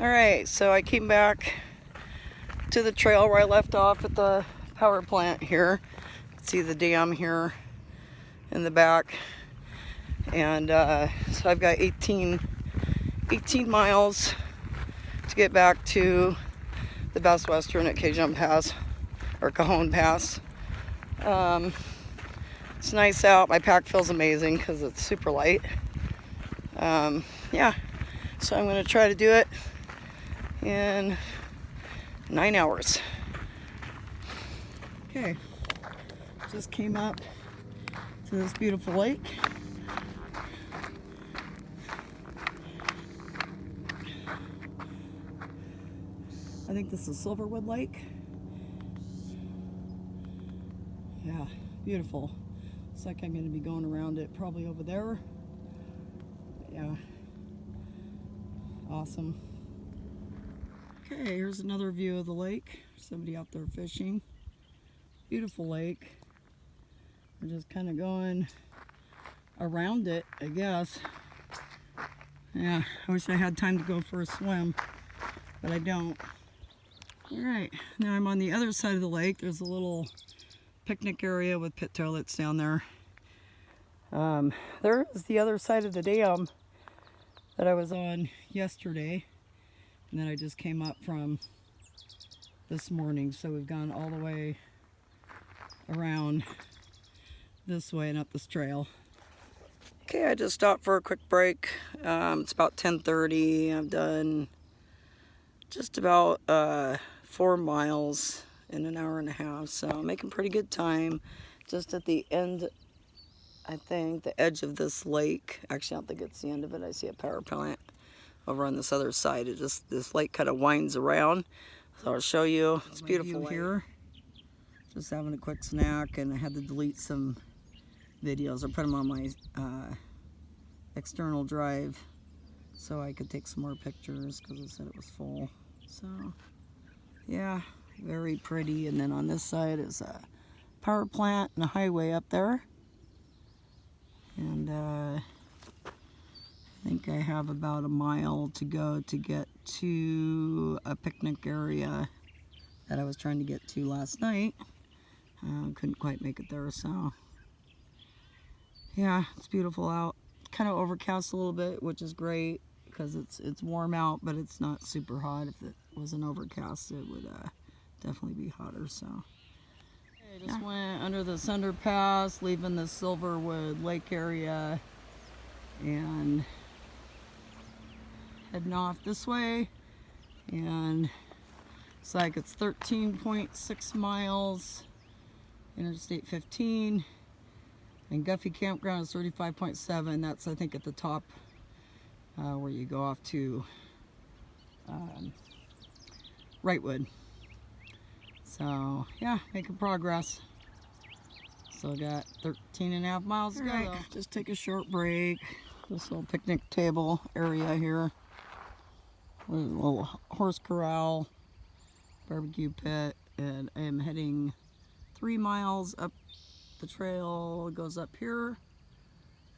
Alright, so I came back to the trail where I left off at the power plant here. See the dam here in the back. And so I've got 18 miles to get back to the Best Western at Cajon Pass, or Cajon Pass. It's nice out. My pack feels amazing because it's super light. Yeah, so I'm going to try to do it in 9 hours. Okay, just came up to this beautiful lake. I think this is Silverwood Lake. Yeah, beautiful. Looks like I'm going to be going around it probably over there. Yeah, awesome. Okay, here's another view of the lake. Somebody out there fishing. Beautiful lake. We're just kind of going around it, I guess. Yeah, I wish I had time to go for a swim, but I don't. Alright, now I'm on the other side of the lake. There's a little picnic area with pit toilets down there. There is the other side of the dam that I was on yesterday, and then I just came up from this morning. So we've gone all the way around this way and up this trail. Okay, I just stopped for a quick break. It's about 10:30. I've done just about 4 miles in an hour and a half, so I'm making pretty good time. Just at the end, I think, the edge of this lake. Actually, I don't think it's the end of it. I see a power plant over on this other side. This lake kind of winds around. So I'll show you. It's beautiful here. Just having a quick snack, and I had to delete some videos. I put them on my external drive so I could take some more pictures because it said it was full. So yeah, very pretty. And then on this side is a power plant and a highway up there. And I think I have about a mile to go to get to a picnic area that I was trying to get to last night. Couldn't quite make it there, so yeah, it's beautiful out. Kind of overcast a little bit, which is great because it's warm out, but it's not super hot. If it wasn't overcast, it would definitely be hotter. So I just went under this underpass, leaving the Silverwood Lake area, and heading off this way. And it's like it's 13.6 miles, Interstate 15, and Guffey Campground is 35.7. That's, I think, at the top where you go off to Wrightwood. So yeah, making progress. Still got 13.5 miles to go. Just take a short break. This little picnic table area here. A little horse corral, barbecue pit, and I am heading 3 miles up the trail. It goes up here.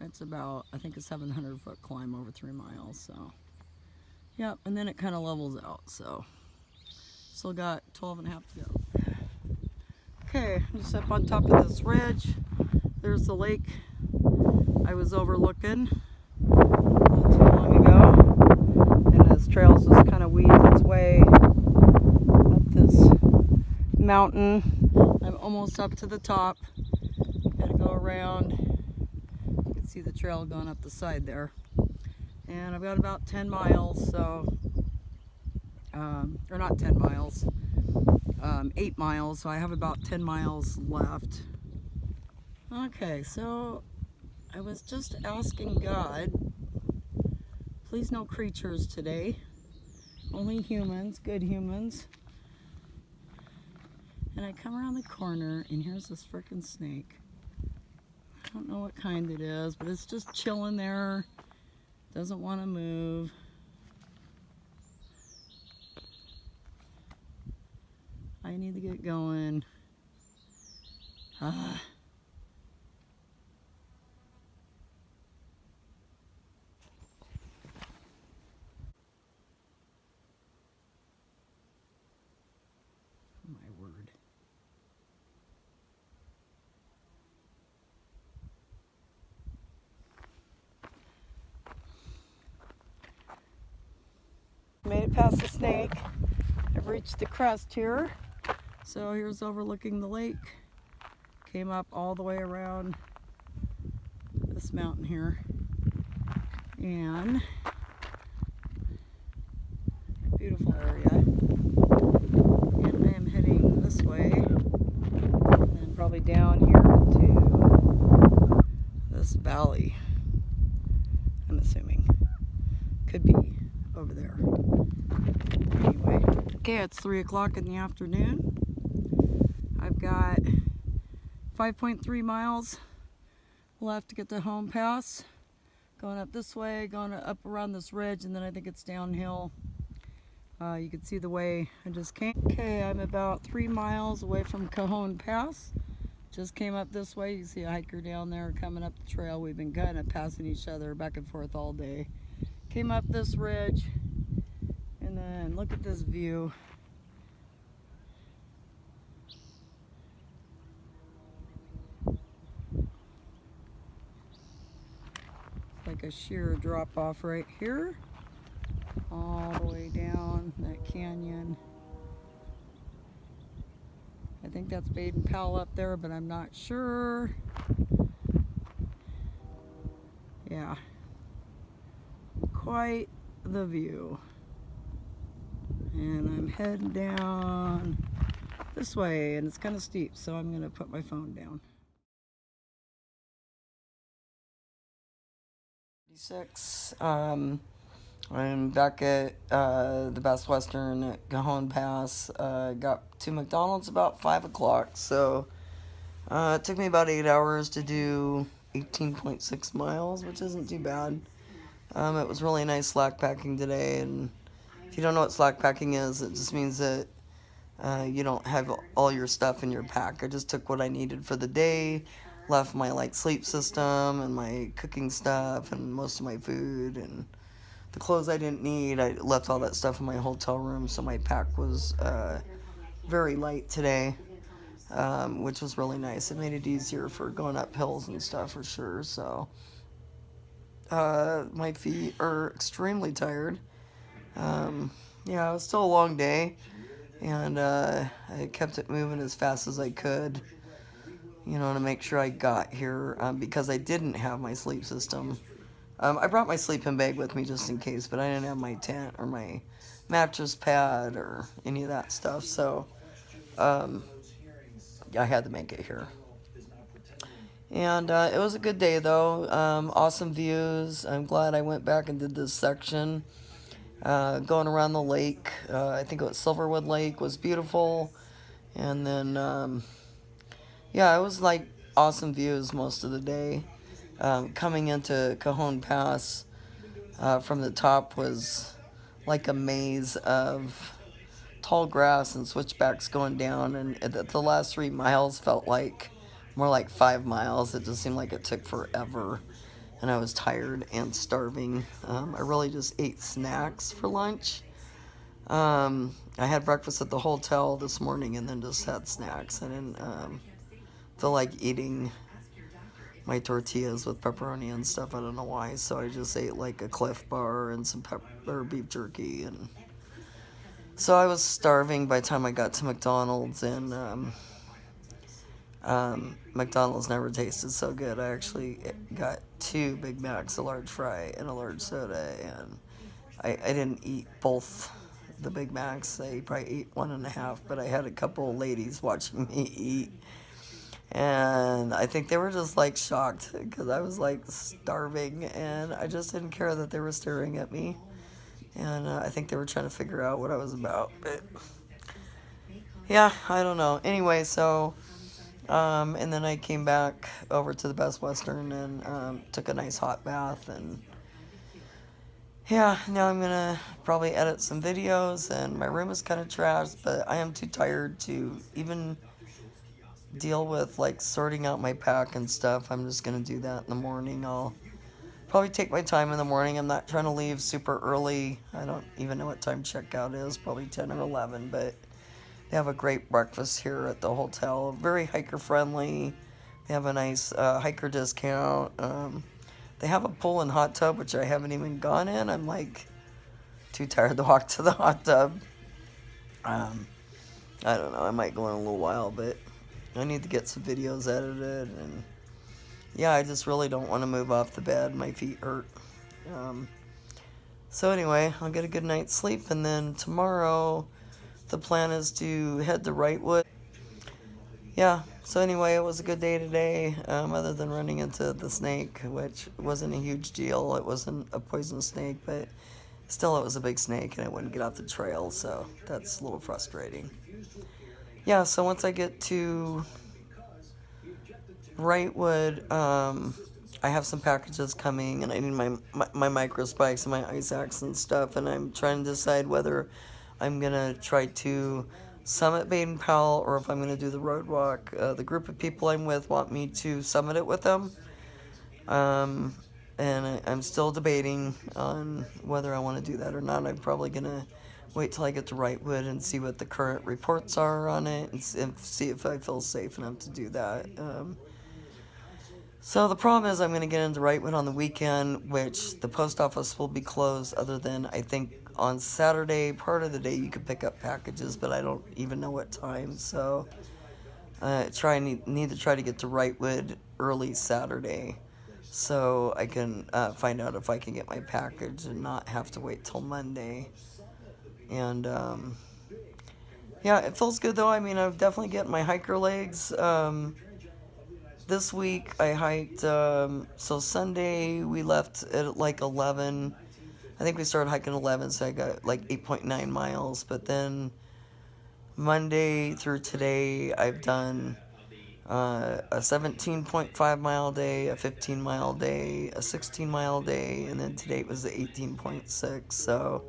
It's about, I think, a 700-foot climb over 3 miles. So yep, and then it kind of levels out. So still got 12.5 to go. Okay, I'm just up on top of this ridge. There's the lake I was overlooking not too long ago. And this trail's just kind of weeds its way up this mountain. I'm almost up to the top. Gotta go around. You can see the trail going up the side there. And I've got about 10 miles, so, or not 10 miles. 8 miles, so I have about 10 miles left. Okay, so I was just asking God, please no creatures today, only humans, good humans. And I come around the corner and here's this frickin' snake. I don't know what kind it is, but it's just chilling there, doesn't want to move. I need to get going. past the snake. I've reached the crest here. So here's overlooking the lake. Came up all the way around this mountain here. And beautiful area. And I am heading this way. And then probably down here to this valley. I'm assuming. Could be over there. Anyway. Okay, it's 3 o'clock in the afternoon. I've got 5.3 miles left to get to Cajon Pass. Going up this way, going up around this ridge, and then I think it's downhill. You can see the way I just came. Okay, I'm about 3 miles away from Cajon Pass. Just came up this way. You can see a hiker down there coming up the trail. We've been kind of passing each other back and forth all day. Came up this ridge, and then look at this view. Like a sheer drop off right here, all the way down that canyon. I think that's Baden Powell up there, but I'm not sure. Yeah, quite the view. And I'm heading down this way, and it's kind of steep, so I'm gonna put my phone down. 6. I'm back at the Best Western at Cajon Pass. Got to McDonald's about 5 o'clock, so it took me about 8 hours to do 18.6 miles, which isn't too bad. It was really nice slack packing today, and if you don't know what slack packing is, it just means that you don't have all your stuff in your pack. I just took what I needed for the day, left my like sleep system and my cooking stuff and most of my food and the clothes I didn't need. I left all that stuff in my hotel room, so my pack was very light today, which was really nice. It made it easier for going up hills and stuff for sure. So my feet are extremely tired. Yeah, it was still a long day, and I kept it moving as fast as I could, you know, to make sure I got here, because I didn't have my sleep system. I brought my sleeping bag with me just in case, but I didn't have my tent or my mattress pad or any of that stuff, so I had to make it here. And it was a good day, though. Awesome views. I'm glad I went back and did this section. Going around the lake, I think it was Silverwood Lake, was beautiful. And then, yeah, it was like awesome views most of the day. Coming into Cajon Pass from the top was like a maze of tall grass and switchbacks going down, and the last 3 miles felt like more like 5 miles. It just seemed like it took forever, and I was tired and starving. I really just ate snacks for lunch. I had breakfast at the hotel this morning and then just had snacks. I didn't feel like eating my tortillas with pepperoni and stuff. I don't know why, so I just ate like a Cliff Bar and some beef jerky, and so I was starving by the time I got to McDonald's, and McDonald's never tasted so good. I actually got 2 Big Macs, a large fry, and a large soda, and I didn't eat both the Big Macs. I probably ate 1.5, but I had a couple ladies watching me eat, and I think they were just like shocked because I was like starving, and I just didn't care that they were staring at me, and I think they were trying to figure out what I was about, but yeah, I don't know. Anyway, so and then I came back over to the Best Western and took a nice hot bath, and yeah, now I'm gonna probably edit some videos, and my room is kind of trashed, but I am too tired to even deal with like sorting out my pack and stuff. I'm just gonna do that in the morning. I'll probably take my time in the morning. I'm not trying to leave super early. I don't even know what time checkout is, probably 10 or 11, but they have a great breakfast here at the hotel. Very hiker friendly. They have a nice hiker discount. They have a pool and hot tub, which I haven't even gone in. I'm like too tired to walk to the hot tub. I don't know, I might go in a little while, but I need to get some videos edited, and yeah, I just really don't want to move off the bed. My feet hurt. So anyway, I'll get a good night's sleep, and then tomorrow the plan is to head to Wrightwood. Yeah, so anyway, it was a good day today, other than running into the snake, which wasn't a huge deal. It wasn't a poisonous snake, but still it was a big snake, and I wouldn't get off the trail, so that's a little frustrating. Yeah, so once I get to Wrightwood, I have some packages coming, and I need my micro spikes and my ice axe and stuff, and I'm trying to decide whether I'm going to try to summit Baden Powell or if I'm going to do the road walk. The group of people I'm with want me to summit it with them, and I'm still debating on whether I want to do that or not. I'm probably going to wait till I get to Wrightwood and see what the current reports are on it, and see if I feel safe enough to do that. So the problem is I'm going to get into Wrightwood on the weekend, which the post office will be closed other than, I think, on Saturday. Part of the day you could pick up packages, but I don't even know what time. So need to try to get to Wrightwood early Saturday so I can find out if I can get my package and not have to wait till Monday. And yeah, it feels good though. I mean, I've definitely get my hiker legs. This week I hiked, so Sunday we left at like 11. I think we started hiking 11, so I got like 8.9 miles. But then Monday through today I've done a 17.5 mile day, a 15 mile day, a 16 mile day, and then today it was the 18.6. So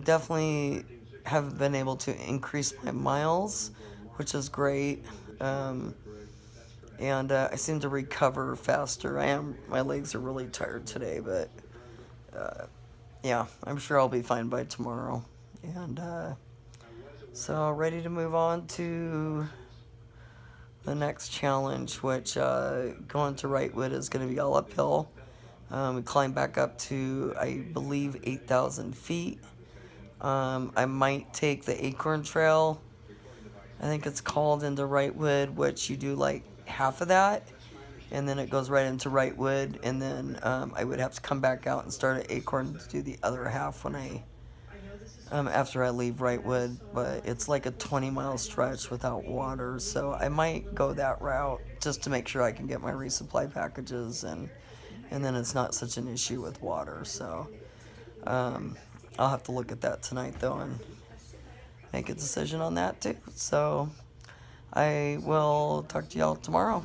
definitely have been able to increase my miles, which is great. And I seem to recover faster. My legs are really tired today, but yeah, I'm sure I'll be fine by tomorrow. And so ready to move on to the next challenge, which going to Wrightwood is going to be all uphill. We climb back up to, I believe, 8,000 feet. I might take the Acorn Trail, I think it's called, into Wrightwood, which you do like half of that, and then it goes right into Wrightwood, and then I would have to come back out and start at Acorn to do the other half when I after I leave Wrightwood. But it's like a 20-mile stretch without water, so I might go that route just to make sure I can get my resupply packages, and then it's not such an issue with water. So I'll have to look at that tonight though and make a decision on that too. So I will talk to y'all tomorrow.